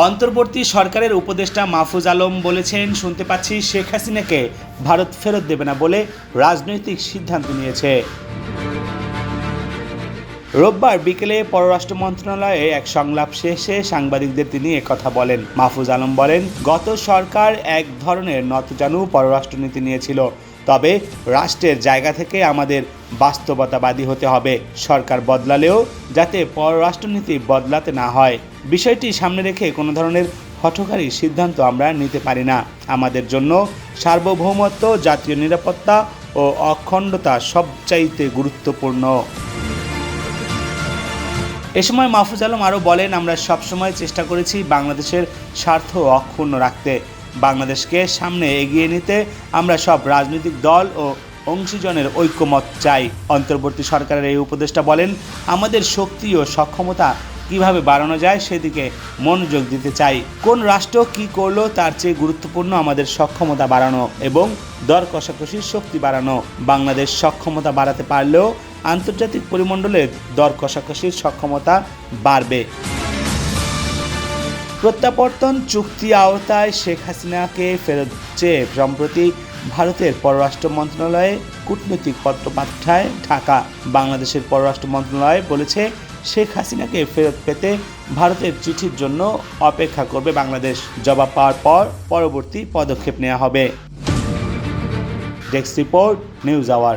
অন্তর্বর্তী সরকারের উপদেষ্টা মাহফুজ আলম বলেছেন, শুনতে পাচ্ছি শেখ হাসিনাকে ভারত ফেরত দেবে না বলে রাজনৈতিক সিদ্ধান্ত নিয়েছে। রোববার বিকেলে পররাষ্ট্র মন্ত্রণালয়ে এক সংলাপ শেষে সাংবাদিকদের তিনি একথা বলেন। মাহফুজ আলম বলেন, গত সরকার এক ধরনের নতজানু পররাষ্ট্রনীতি নিয়েছিল, তবে রাষ্ট্রের জায়গা থেকে আমাদের বাস্তবতাবাদী হতে হবে। সরকার বদলালেও যাতে পররাষ্ট্রনীতি বদলাতে না হয়, বিষয়টি সামনে রেখে কোনো ধরনের হঠকারী সিদ্ধান্ত আমরা নিতে পারি না। আমাদের জন্য সার্বভৌমত্ব, জাতীয় নিরাপত্তা ও অখণ্ডতা সবচাইতে গুরুত্বপূর্ণ। এ সময় মাহফুজ আলম আরও বলেন, আমরা সবসময় চেষ্টা করেছি বাংলাদেশের স্বার্থ অক্ষুণ্ণ রাখতে। বাংলাদেশকে সামনে এগিয়ে নিতে আমরা সব রাজনৈতিক দল ও অংশীজনের ঐক্যমত চাই। অন্তর্বর্তী সরকারের এই উপদেষ্টা বলেন, আমাদের শক্তি ও সক্ষমতা কিভাবে বাড়ানো যায় সেদিকে মনোযোগ দিতে চাই। কোন রাষ্ট্র কী করলো তার চেয়ে গুরুত্বপূর্ণ আমাদের সক্ষমতা বাড়ানো এবং দর কষাকষির শক্তি বাড়ানো। বাংলাদেশ সক্ষমতা বাড়াতে পারলেও আন্তর্জাতিক পরিমণ্ডলে দর কষাকষির সক্ষমতা বাড়বে। প্রত্যাবর্তন চুক্তি আওতায় শেখ হাসিনাকে ফেরত চেয়ে সম্প্রতি ভারতের পররাষ্ট্র মন্ত্রণালয়ে কূটনৈতিক পত্র পাঠায় ঢাকা। বাংলাদেশের পররাষ্ট্র মন্ত্রণালয় বলেছে, শেখ হাসিনাকে ফেরত পেতে ভারতের চিঠির জন্য অপেক্ষা করবে বাংলাদেশ। জবাব পাওয়ার পর পরবর্তী পদক্ষেপ নেওয়া হবে। Desk report, news hour.